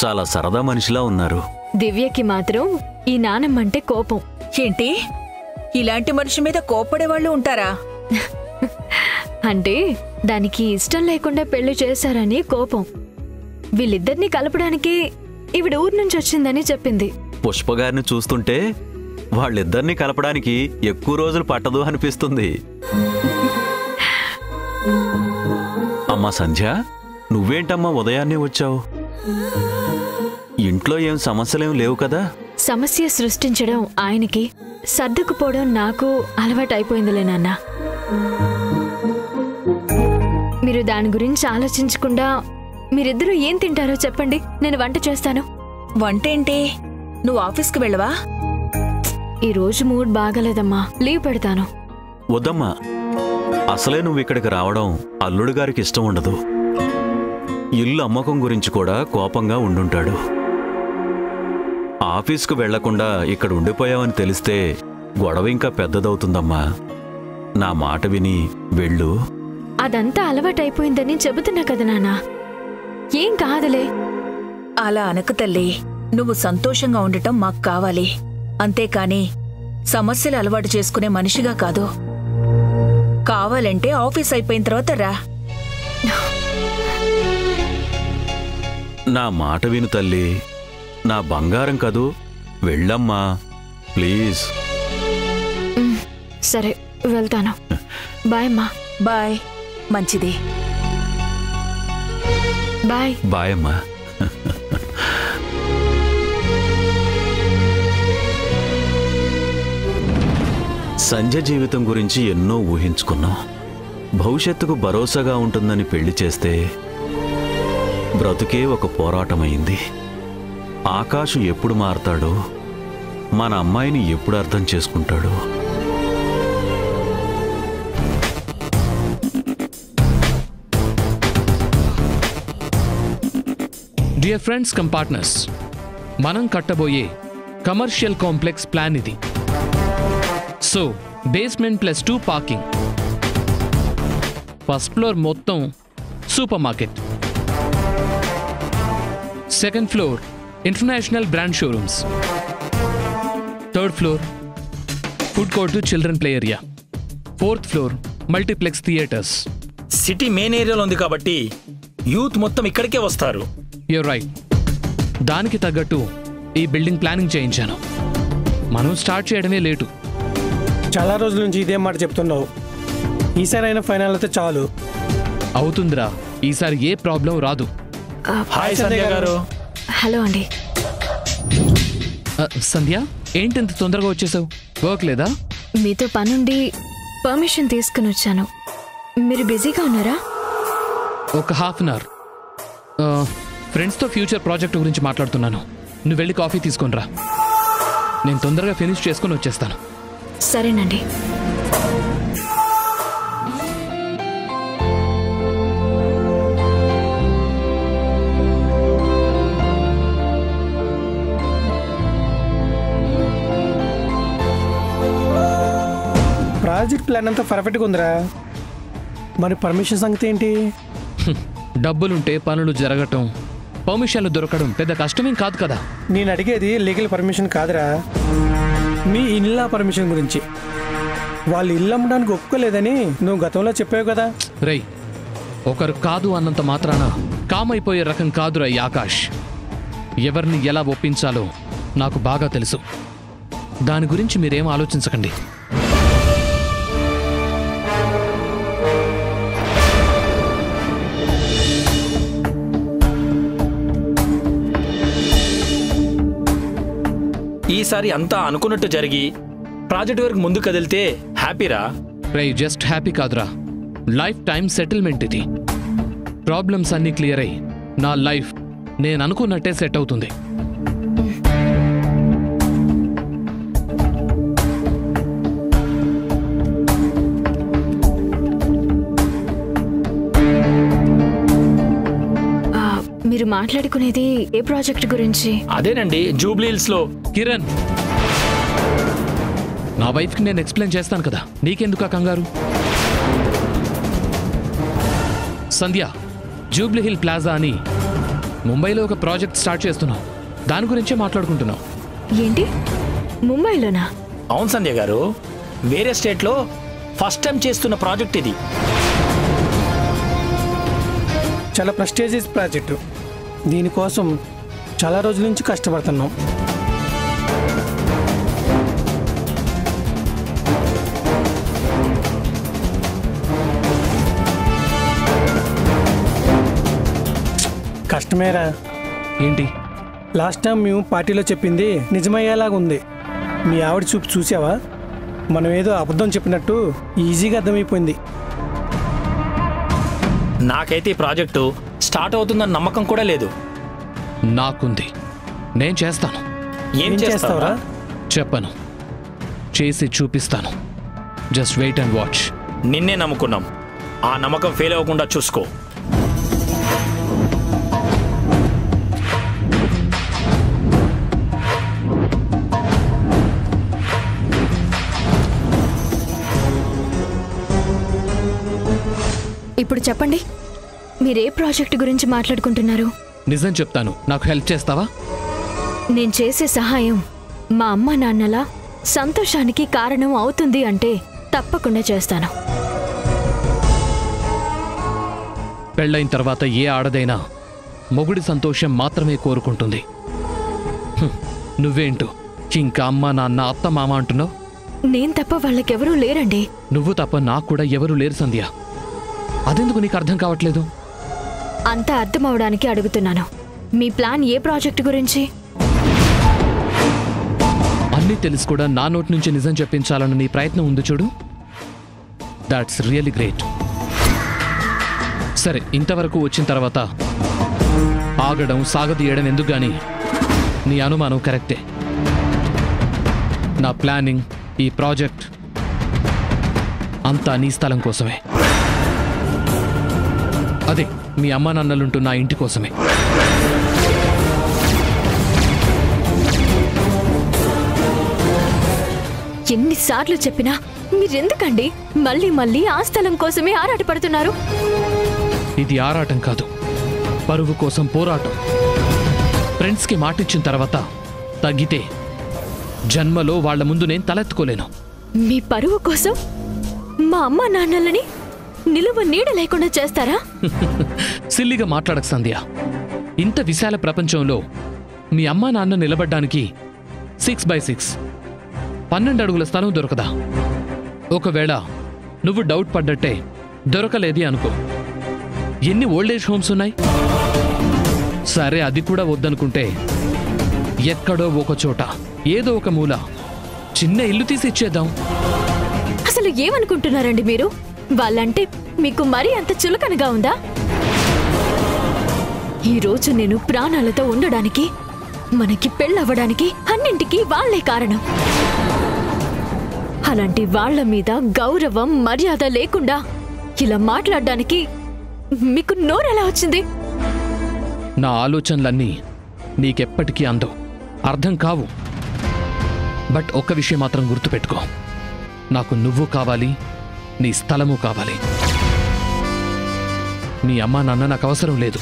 చాలా సరదా మనిషిలా ఉన్నారు. దివ్యకి మాత్రం ఈ నానమ్మంటే కోపం. ఏంటి, ఇలాంటి మనిషి మీద కోప్పడేవాళ్ళు ఉంటారా? అంటే దానికి ఇష్టం లేకుండా పెళ్లి చేశారని కోపం. వీళ్ళిద్దరినీ కలపడానికి ఈవిడ ఊరు నుంచి వచ్చిందని చెప్పింది. పుష్పగారిని చూస్తుంటే వాళ్ళిద్దరినీ కలపడానికి ఎక్కువ రోజులు పట్టదు అనిపిస్తుంది. అమ్మా సంధ్య, నువ్వేంటమ్మా ఉదయాన్నే వచ్చావు? ఇంట్లో ఏం సమస్యలేం లేవు కదా? సమస్య సృష్టించడం ఆయనకి, సర్దుకుపోవడం నాకు అలవాటైపోయిందిలే నాన్న. మీరు దాని గురించి ఆలోచించకుండా మీరిద్దరూ ఏం తింటారో చెప్పండి, నేను వంట చేస్తాను. వంటేంటి, నువ్వు ఆఫీస్కి వెళ్ళవా? ఈరోజు మూడ్ బాగాలేదమ్మా, లీవ్ పెడతాను. వద్దమ్మా, అసలే నువ్వు ఇక్కడికి రావడం అల్లుడు గారికి ఇష్టం ఉండదు. ఇల్లు అమ్మకం గురించి కూడా కోపంగా ఉండుంటాడు. ఆఫీస్కు వెళ్లకుండా ఇక్కడ ఉండిపోయావని తెలిస్తే గొడవ ఇంకా పెద్దదవుతుందమ్మా. నా మాట విని వెళ్ళు. అదంతా అలవాటైపోయిందని చెబుతున్నా కదా నాన్నా, ఏం కాదులే. అలా అనకు తల్లి, నువ్వు సంతోషంగా ఉండటం మాకు కావాలి, అంతేకాని సమస్యలు అలవాటు చేసుకునే మనిషిగా కాదు. కావాలంటే ఆఫీస్ అయిపోయిన తర్వాత రా. నా మాట విను తల్లి, నా బంగారం కదూ, వెళ్ళమ్మా ప్లీజ్. సరే వెళ్తాను. బాయ్ అమ్మా. బాయ్. మంచిది. బాయ్. బాయ్ అమ్మా. సంధ్య జీవితం గురించి ఎన్నో ఊహించుకున్నాం. భవిష్యత్తుకు భరోసాగా ఉంటుందని పెళ్లి చేస్తే బ్రతుకే ఒక పోరాటమైంది. ఆకాశం ఎప్పుడు మారతాడో, మన అమ్మాయిని ఎప్పుడు అర్థం చేసుకుంటాడో. డియర్ ఫ్రెండ్స్ కమ్ పార్ట్నర్స్, మనం కట్టబోయే కమర్షియల్ కాంప్లెక్స్ ప్లాన్ ఇది. So basement +2 parking, first floor మొత్తం supermarket, second floor international brand showrooms, third floor food court children play area, fourth floor multiplex theatres. City main ఏరియాలో ఉంది కాబట్టి youth మొత్తం ఇక్కడికే వస్తారు. You're right. దానికి తగ్గట్టు ఈ బిల్డింగ్ ప్లానింగ్ చేయించాను. మనం స్టార్ట్ చేయడమే లేటు. చాలా రోజుల నుంచి ఇదే మాట చెప్తున్నావు. ఈసారి అయినా ఫైనల్ అయితే చాలు. అవుతుందిరా, ఈసారి ఏ ప్రాబ్లం రాదు. హాయ్ సంధ్య గారు. హలో అండి. సంధ్య, ఏంటి ఇంత తొందరగా వచ్చేసావు? వర్క్ లేదా? మీతో పనుండి పర్మిషన్ తీసుకుని వచ్చాను. మీరు బిజీగా ఉన్నారా? ఒక హాఫ్ అన్ అవర్. ఫ్రెండ్స్తో ఫ్యూచర్ ప్రాజెక్ట్ గురించి మాట్లాడుతున్నాను. నువ్వు వెళ్ళి కాఫీ తీసుకొని రా. నేను తొందరగా ఫినిష్ చేసుకుని వచ్చేస్తాను. సరేనండి. ప్రాజెక్ట్ ప్లాన్ అంతా పర్ఫెక్ట్గా ఉందిరా, మరి పర్మిషన్ సంగతి ఏంటి? డబ్బులుంటే పనులు జరగటం, పర్మిషన్లు దొరకడం పెద్ద కష్టమేం కాదు కదా. నేను అడిగేది లీగల్ పర్మిషన్ కాదురా, మీ ఇల్లా పర్మిషన్ గురించి. వాళ్ళు ఇల్లు అమ్మడానికి ఒప్పుకోలేదని నువ్వు గతంలో చెప్పావు కదా. రేయ్, ఒకరు కాదు అన్నంత మాత్రాన కామైపోయే రకం కాదురా ఈ ఆకాష్. ఎవరిని ఎలా ఒప్పించాలో నాకు బాగా తెలుసు. దాని గురించి మీరేం ఆలోచించకండి. ఈసారి అంతా అనుకున్నట్టు జరిగి ప్రాజెక్ట్ వరకు ముందు కదిలితే హ్యాపీరా. రేయ్, జస్ట్ హ్యాపీ కాదురా, లైఫ్ టైం సెటిల్మెంట్ ఇది. ప్రాబ్లమ్స్ అన్నీ క్లియర్ అయ్యి నా లైఫ్ నేను అనుకున్నట్టే సెట్ అవుతుంది. మీరు మాట్లాడుకునేది ఏ ప్రాజెక్ట్ గురించి? అదేనండి, జూబ్లీ హిల్స్ లో. కిరణ్, నా వైఫ్కి నేను ఎక్స్ప్లెయిన్ చేస్తాను కదా, నీకెందుకు కంగారు? సంధ్య, జూబ్లీ హిల్ ప్లాజా అని ముంబైలో ఒక ప్రాజెక్ట్ స్టార్ట్ చేస్తున్నాం. దాని గురించే మాట్లాడుకుంటున్నాం. ఏంటి, ముంబైలోనా? అవును సంధ్య గారు, వేరే స్టేట్లో ఫస్ట్ టైం చేస్తున్న ప్రాజెక్ట్ ఇది. చాలా ప్రెస్టీజియస్ ప్రాజెక్టు. దీనికోసం చాలా రోజుల నుంచి కష్టపడుతున్నాం. కష్టమేరా. ఏంటి? లాస్ట్ టైం మేము పార్టీలో చెప్పింది నిజమయ్యేలాగా ఉంది. మీ ఆవిడ చూపు చూసావా? మనం ఏదో అబద్ధం చెప్పినట్టు ఈజీగా అర్థమైపోయింది. నాకైతే ఈ ప్రాజెక్టు స్టార్ట్ అవుతుందన్న నమ్మకం కూడా లేదు. నాకుంది. నేను చేస్తాను. ఏం చేస్తావురా? చెప్పను, చేసి చూపిస్తాను. Just wait and watch. నిన్నే నమ్ముకున్నాం. ఆ నమ్మకం ఫెయిల్ అవ్వకుండా చూసుకో. ఇప్పుడు చెప్పండి, మీరే ప్రాజెక్ట్ గురించి మాట్లాడుకుంటున్నారు? నిజం చెప్తాను. నాకు హెల్ప్ చేస్తావా? నేను చేసే సహాయం మా అమ్మ నాన్నల సంతోషానికి కారణం అవుతుంది అంటే తప్పకుండా చేస్తాను. పెళ్ళైన తర్వాత ఏ ఆడదైనా మొగుడి సంతోషం మాత్రమే కోరుకుంటుంది. నువ్వేంటో ఇంకా అమ్మ నాన్న అత్త మామ అంటున్నావు? నేను తప్ప వాళ్ళకెవరూ లేరండి. నువ్వు తప్ప నాకు కూడా ఎవరూ లేరు సంధ్య. అదెందుకు నీకు అర్థం కావట్లేదు? అంతా అర్థం అవడానికి అడుగుతున్నాను. మీ ప్లాన్ ఏ ప్రాజెక్ట్ గురించి? అన్నీ తెలిసి కూడా నా నోటి నుంచి నిజం చెప్పించాలన్న నీ ప్రయత్నం ఉంది చూడు. That's really great. సరే, ఇంతవరకు వచ్చిన తర్వాత ఆగడం సాగదీయడం ఎందుకు గాని నీ అనుమానం కరెక్టే. నా ప్లానింగ్, ఈ ప్రాజెక్ట్ అంతా నీ స్థలం కోసమే. అదే మీ అమ్మా నాన్నలుంటున్న ఇంటి కోసమే. ఎన్నిసార్లు చెప్పినా మీరెందుకండి మళ్ళీ మళ్ళీ ఆ స్థలం కోసమే ఆరాటపడుతున్నారు? ఇది ఆరాటం కాదు, పరువు కోసం పోరాటం. ఫ్రెండ్స్కి మాటిచ్చిన తర్వాత తగ్గితే జన్మలో వాళ్ల ముందు నేను తలెత్తుకోలేను. మీ పరువు కోసం మా అమ్మా నాన్నలని నిలువ నీడ లేకుండా చేస్తారా? సిల్లిగా మాట్లాడక సంధ్య. ఇంత విశాల ప్రపంచంలో మీ అమ్మా నాన్న నిలబడ్డానికి 6x6 12 అడుగుల స్థలం దొరకదా? ఒకవేళ నువ్వు డౌట్ పడ్డట్టే దొరకలేది అనుకో, ఎన్ని ఓల్డేజ్ హోమ్స్ ఉన్నాయి? సరే, అది కూడా వద్దనుకుంటే ఎక్కడో ఒక చోట ఏదో ఒక మూల చిన్న ఇల్లు తీసి ఇచ్చేద్దాం. అసలు ఏమనుకుంటున్నారండి మీరు? వాళ్ళంటే మీకు మరీ అంత చులకనగా ఉందా? ఈరోజు నేను ప్రాణాలతో ఉండడానికి, మనకి పెళ్ళవ్వడానికి అన్నింటికీ వాళ్లే కారణం. అలాంటి వాళ్ల మీద గౌరవం మర్యాద లేకుండా ఇలా మాట్లాడడానికి మీకు నోరెలా వచ్చింది? నా ఆలోచనలన్నీ నీకెప్పటికీ అందవు, అర్థం కావు. బట్ ఒక్క విషయం మాత్రం గుర్తుపెట్టుకో, నాకు నువ్వు కావాలి, నీ స్థలము కావాలి. నీ అమ్మా నాన్న నాకు అవసరం లేదు.